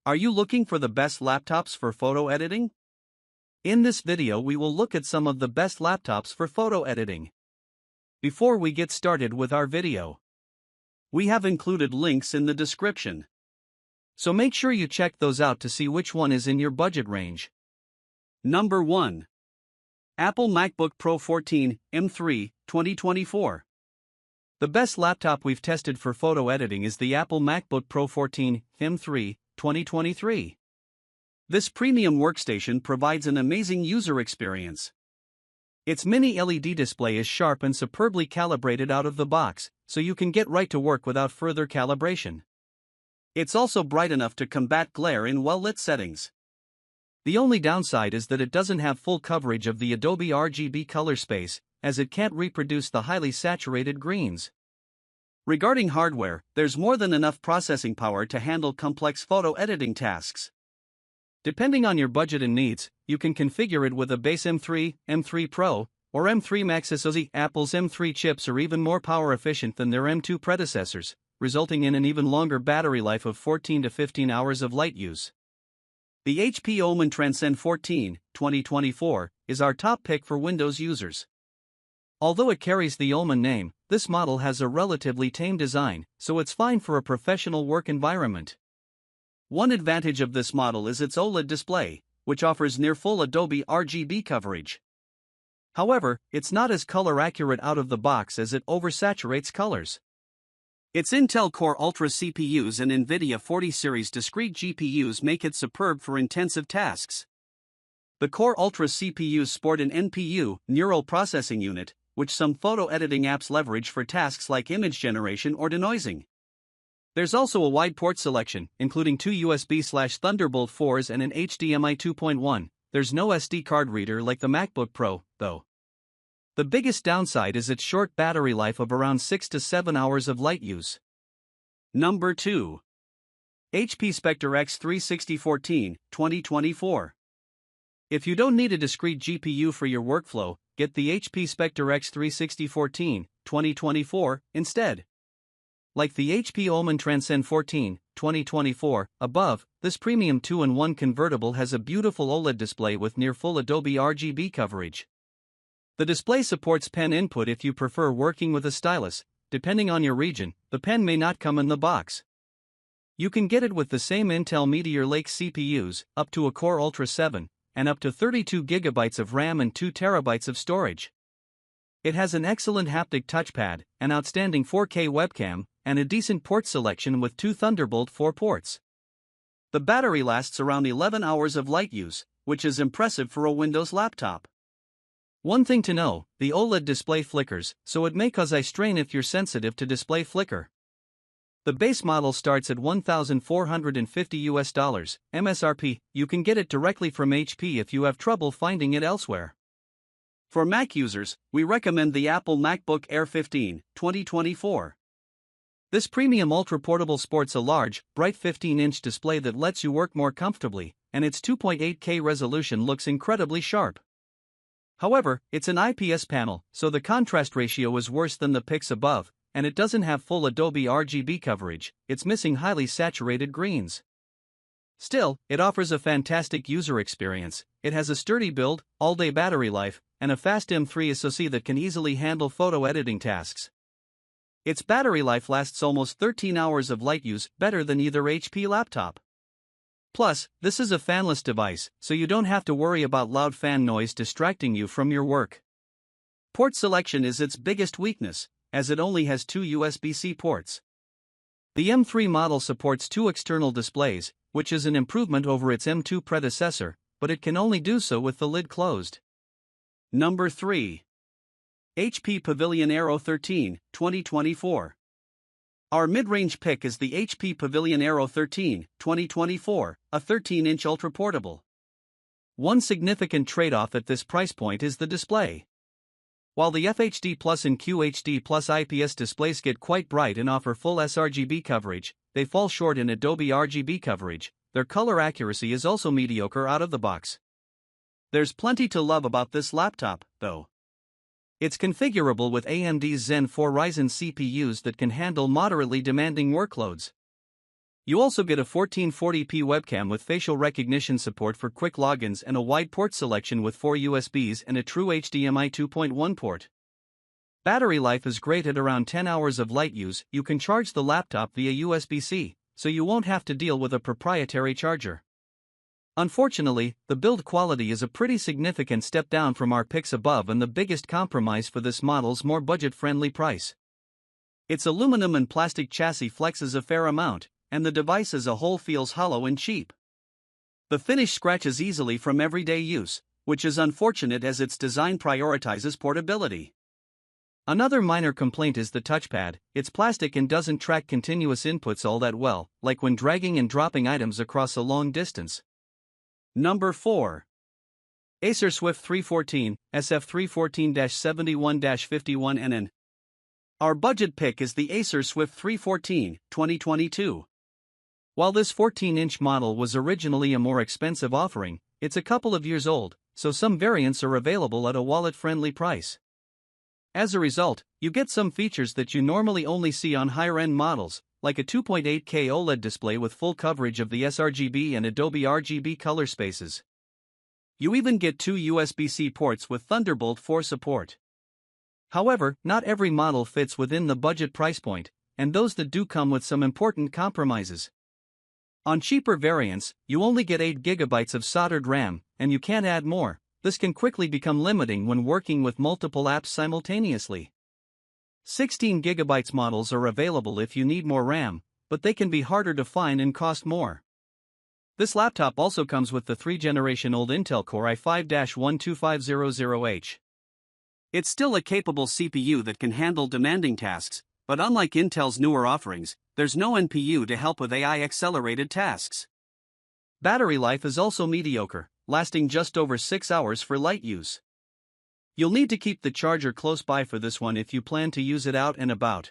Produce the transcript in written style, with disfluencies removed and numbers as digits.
Are you looking for the best laptops for photo editing? In this video we will look at some of the best laptops for photo editing. Before we get started with our video, we have included links in the description. So make sure you check those out to see which one is in your budget range. Number 1. Apple MacBook Pro 14 M3 2024. The best laptop we've tested for photo editing is the Apple MacBook Pro 14 M3 2023. This premium workstation provides an amazing user experience. Its mini LED display is sharp and superbly calibrated out of the box, so you can get right to work without further calibration. It's also bright enough to combat glare in well-lit settings. The only downside is that it doesn't have full coverage of the Adobe RGB color space, as it can't reproduce the highly saturated greens. Regarding hardware, there's more than enough processing power to handle complex photo editing tasks. Depending on your budget and needs, you can configure it with a base M3, M3 Pro, or M3 Max SoC. Apple's M3 chips are even more power efficient than their M2 predecessors, resulting in an even longer battery life of 14 to 15 hours of light use. The HP Omen Transcend 14 2024 is our top pick for Windows users. Although it carries the Omen name, this model has a relatively tame design, so it's fine for a professional work environment. One advantage of this model is its OLED display, which offers near-full Adobe RGB coverage. However, it's not as color-accurate out of the box as it oversaturates colors. Its Intel Core Ultra CPUs and NVIDIA 40 series discrete GPUs make it superb for intensive tasks. The Core Ultra CPUs sport an NPU, Neural Processing Unit, which some photo editing apps leverage for tasks like image generation or denoising. There's also a wide port selection, including two USB/Thunderbolt 4s and an HDMI 2.1. There's no SD card reader like the MacBook Pro, though. The biggest downside is its short battery life of around 6 to 7 hours of light use. Number 2. HP Spectre X36014 2024. If you don't need a discrete GPU for your workflow, get the HP Spectre X36014 2024 instead. Like the HP Omen Transcend 14 2024 above, this premium 2-in-1 convertible has a beautiful OLED display with near-full Adobe RGB coverage. The display supports pen input if you prefer working with a stylus. Depending on your region, the pen may not come in the box. You can get it with the same Intel Meteor Lake CPUs, up to a Core Ultra 7, and up to 32 GB of RAM and 2 TB of storage. It has an excellent haptic touchpad, an outstanding 4K webcam, and a decent port selection with 2 Thunderbolt 4 ports. The battery lasts around 11 hours of light use, which is impressive for a Windows laptop. One thing to know, the OLED display flickers, so it may cause eye strain if you're sensitive to display flicker. The base model starts at $1,450 MSRP. You can get it directly from HP if you have trouble finding it elsewhere. For Mac users, we recommend the Apple MacBook Air 15 2024. This premium ultra-portable sports a large, bright 15-inch display that lets you work more comfortably, and its 2.8K resolution looks incredibly sharp. However, it's an IPS panel, so the contrast ratio is worse than the pics above, and it doesn't have full Adobe RGB coverage. It's missing highly saturated greens. Still, it offers a fantastic user experience. It has a sturdy build, all-day battery life, and a fast M3 SoC that can easily handle photo editing tasks. Its battery life lasts almost 13 hours of light use, better than either HP laptop. Plus, this is a fanless device, so you don't have to worry about loud fan noise distracting you from your work. Port selection is its biggest weakness, as it only has 2 USB-C ports. The M3 model supports 2 external displays, which is an improvement over its M2 predecessor, but it can only do so with the lid closed. Number 3. HP Pavilion Aero 13 2024. Our mid-range pick is the HP Pavilion Aero 13 2024, a 13-inch ultra-portable. One significant trade-off at this price point is the display. While the FHD Plus and QHD Plus IPS displays get quite bright and offer full sRGB coverage, they fall short in Adobe RGB coverage. Their color accuracy is also mediocre out of the box. There's plenty to love about this laptop, though. It's configurable with AMD's Zen 4 Ryzen CPUs that can handle moderately demanding workloads. You also get a 1440p webcam with facial recognition support for quick logins and a wide port selection with 4 USBs and a true HDMI 2.1 port. Battery life is great at around 10 hours of light use. You can charge the laptop via USB-C, so you won't have to deal with a proprietary charger. Unfortunately, the build quality is a pretty significant step down from our picks above and the biggest compromise for this model's more budget-friendly price. Its aluminum and plastic chassis flexes a fair amount, and the device as a whole feels hollow and cheap. The finish scratches easily from everyday use, which is unfortunate as its design prioritizes portability. Another minor complaint is the touchpad. It's plastic and doesn't track continuous inputs all that well, like when dragging and dropping items across a long distance. Number 4. Acer Swift 314, SF314-71-51NN. Our budget pick is the Acer Swift 314, 2022. While this 14-inch model was originally a more expensive offering, it's a couple of years old, so some variants are available at a wallet-friendly price. As a result, you get some features that you normally only see on higher-end models, like a 2.8K OLED display with full coverage of the sRGB and Adobe RGB color spaces. You even get 2 USB-C ports with Thunderbolt 4 support. However, not every model fits within the budget price point, and those that do come with some important compromises. On cheaper variants, you only get 8 GB of soldered RAM, and you can't add more. This can quickly become limiting when working with multiple apps simultaneously. 16 GB models are available if you need more RAM, but they can be harder to find and cost more. This laptop also comes with the 3-generation-old Intel Core i5-12500H. It's still a capable CPU that can handle demanding tasks, but unlike Intel's newer offerings, there's no NPU to help with AI-accelerated tasks. Battery life is also mediocre, lasting just over 6 hours for light use. You'll need to keep the charger close by for this one if you plan to use it out and about.